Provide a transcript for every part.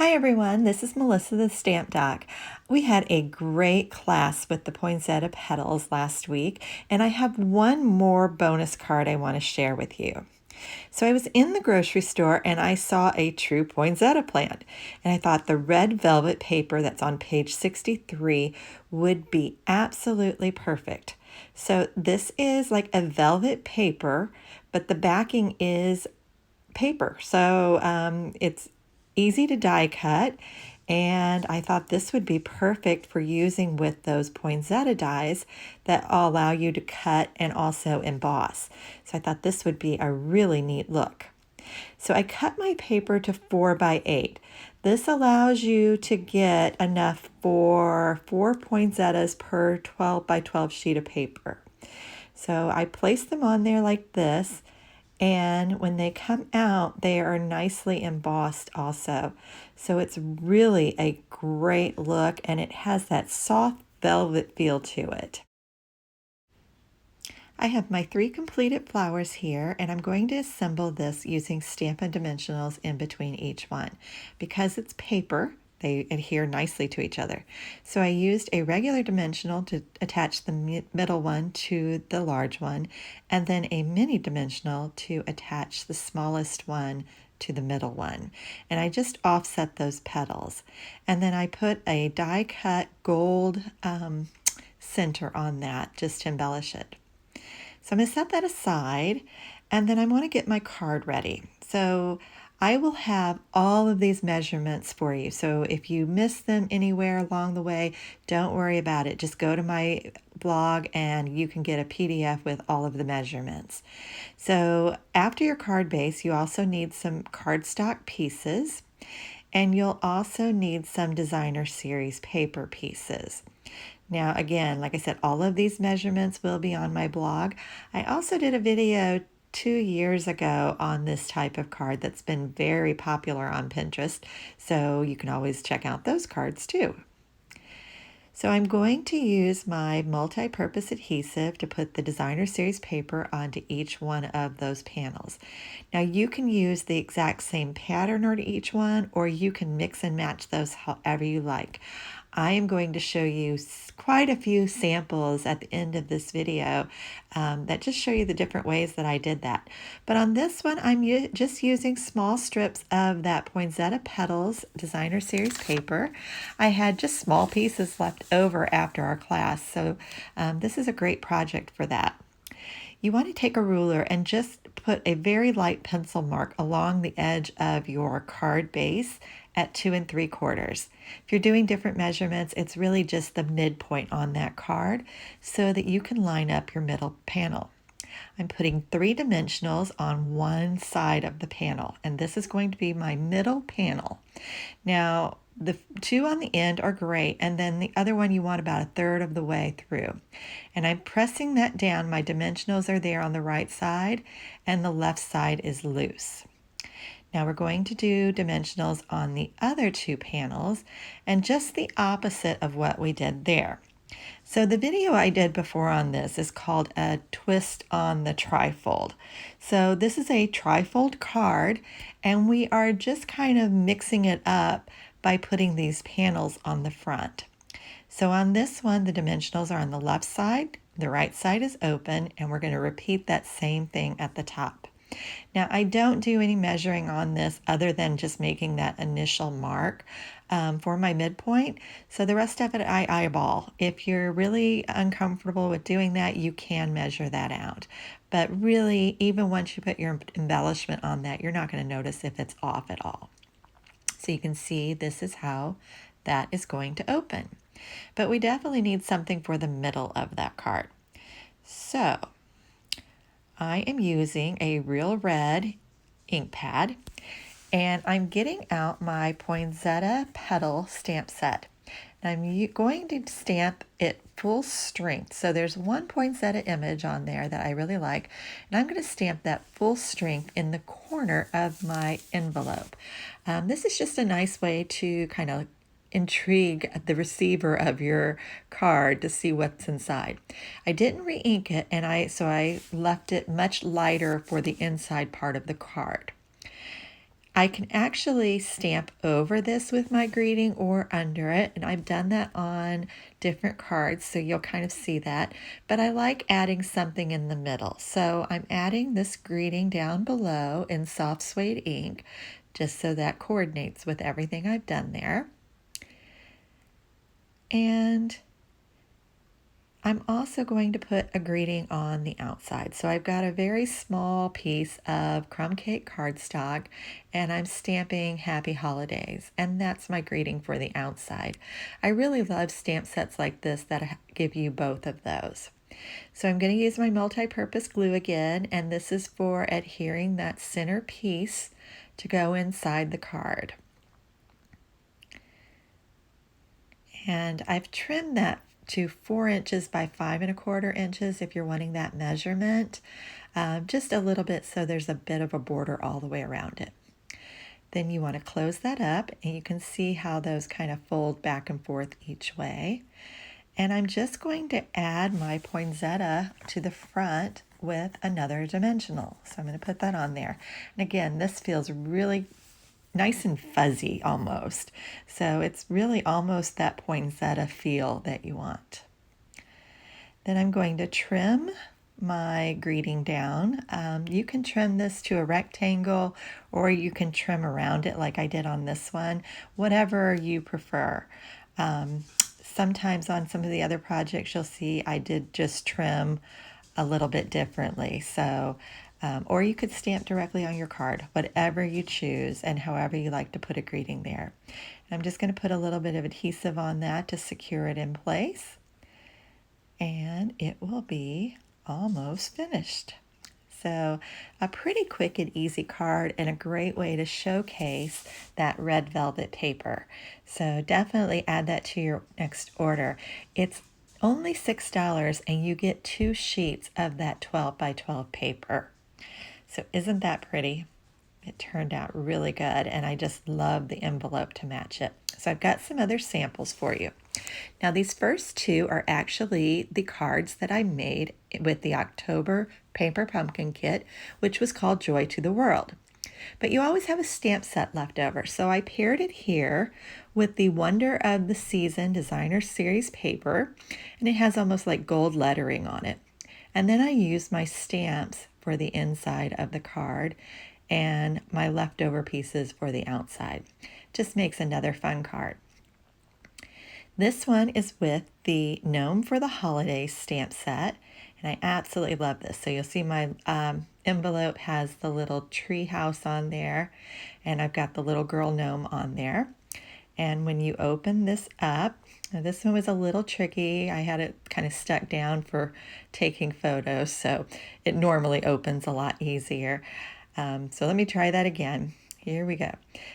Hi everyone, this is Melissa the Stamp Doc. We had a great class with the Poinsettia Petals last week, and I have one more bonus card I want to share with you. So I was in the grocery store and I saw a true poinsettia plant, and I thought the red velvet paper that's on page 63 would be absolutely perfect. So this is like a velvet paper, but the backing is paper. So it's easy to die cut, and I thought this would be perfect for using with those poinsettia dies that allow you to cut and also emboss. So I thought this would be a really neat look. So I cut my paper to 4 by 8. This allows you to get enough for 4 poinsettias per 12 by 12 sheet of paper. So I place them on there like this, and when they come out, they are nicely embossed also. So it's really a great look, and it has that soft velvet feel to it. I have my 3 completed flowers here, and I'm going to assemble this using Stampin' Dimensionals in between each one. Because it's paper, they adhere nicely to each other. So I used a regular dimensional to attach the middle one to the large one, and then a mini dimensional to attach the smallest one to the middle one. And I just offset those petals. And then I put a die cut gold center on that just to embellish it. So I'm going to set that aside, and then I want to get my card ready. So I will have all of these measurements for you. So if you miss them anywhere along the way, don't worry about it. Just go to my blog and you can get a PDF with all of the measurements. So after your card base, you also need some cardstock pieces, and you'll also need some designer series paper pieces. Now, again, like I said, all of these measurements will be on my blog. I also did a video 2 years ago on this type of card that's been very popular on Pinterest, so you can always check out those cards too. So I'm going to use my multi-purpose adhesive to put the designer series paper onto each one of those panels. Now you can use the exact same pattern on each one, or you can mix and match those however you like. I am going to show you quite a few samples at the end of this video that just show you the different ways that I did that. But on this one, I'm just using small strips of that Poinsettia Petals Designer Series paper. I had just small pieces left over after our class, so this is a great project for that. You want to take a ruler and just put a very light pencil mark along the edge of your card base at 2 3/4. If you're doing different measurements, it's really just the midpoint on that card so that you can line up your middle panel. I'm putting 3 dimensionals on one side of the panel, and this is going to be my middle panel. Now, the 2 on the end are great, and then the other one you want about 1/3 of the way through. And I'm pressing that down. My dimensionals are there on the right side, and the left side is loose. Now we're going to do dimensionals on the other 2 panels, and just the opposite of what we did there. So the video I did before on this is called a twist on the trifold. So this is a trifold card, and we are just kind of mixing it up by putting these panels on the front. So on this one, the dimensionals are on the left side, the right side is open, and we're going to repeat that same thing at the top. Now, I don't do any measuring on this other than just making that initial mark for my midpoint. So the rest of it, I eyeball. If you're really uncomfortable with doing that, you can measure that out. But really, even once you put your embellishment on that, you're not going to notice if it's off at all. So you can see this is how that is going to open. But we definitely need something for the middle of that card. So I am using a real red ink pad, and I'm getting out my Poinsettia Petal stamp set. And I'm going to stamp it full strength. So there's one poinsettia image on there that I really like, and I'm going to stamp that full strength in the corner of my envelope. This is just a nice way to kind of intrigue the receiver of your card to see what's inside. I didn't re-ink it, and so I left it much lighter for the inside part of the card. I can actually stamp over this with my greeting or under it, and I've done that on different cards, so you'll kind of see that. But I like adding something in the middle. So I'm adding this greeting down below in soft suede ink, just so that coordinates with everything I've done there. And I'm also going to put a greeting on the outside. So I've got a very small piece of crumb cake cardstock and I'm stamping Happy Holidays, and that's my greeting for the outside. I really love stamp sets like this that give you both of those. So I'm going to use my multi-purpose glue again, and this is for adhering that center piece to go inside the card. And I've trimmed that to 4 inches by 5¼ inches if you're wanting that measurement, just a little bit so there's a bit of a border all the way around it. Then you want to close that up, and you can see how those kind of fold back and forth each way. And I'm just going to add my poinsettia to the front with another dimensional. So I'm going to put that on there. And again, this feels really nice and fuzzy almost. So it's really almost that poinsettia feel that you want. Then I'm going to trim my greeting down. You can trim this to a rectangle, or you can trim around it like I did on this one, whatever you prefer. Sometimes on some of the other projects you'll see I did just trim a little bit differently. So or you could stamp directly on your card, whatever you choose and however you like to put a greeting there. I'm just going to put a little bit of adhesive on that to secure it in place, and it will be almost finished. So a pretty quick and easy card, and a great way to showcase that red velvet paper. So definitely add that to your next order. It's only $6 and you get 2 sheets of that 12 by 12 paper. So isn't that pretty? It turned out really good, and I just love the envelope to match it. So I've got some other samples for you. Now these first two are actually the cards that I made with the October Paper Pumpkin Kit, which was called Joy to the World. But you always have a stamp set left over, so I paired it here with the Wonder of the Season Designer Series paper, and it has almost like gold lettering on it. And then I used my stamps for the inside of the card and my leftover pieces for the outside. Just makes another fun card. This one is with the Gnome for the Holidays stamp set, and I absolutely love this. So you'll see my envelope has the little tree house on there, and I've got the little girl gnome on there. And when you open this up, now this one was a little tricky. I had it kind of stuck down for taking photos, so it normally opens a lot easier. So let me try that again. Here we go.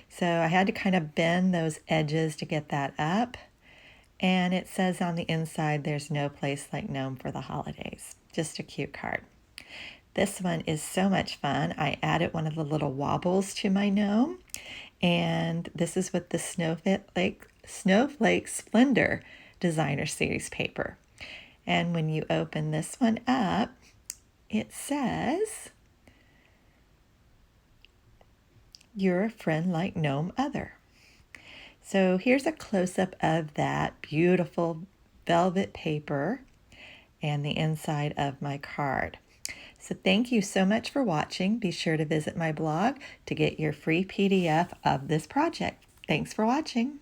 So I had to kind of bend those edges to get that up. And it says on the inside, there's no place like Gnome for the Holidays. Just a cute card. This one is so much fun. I added one of the little wobbles to my gnome. And this is with the Snowflake Splendor Designer Series paper. And when you open this one up, it says, "You're a friend like gnome other." So here's a close-up of that beautiful velvet paper and the inside of my card. So thank you so much for watching. Be sure to visit my blog to get your free PDF of this project. Thanks for watching.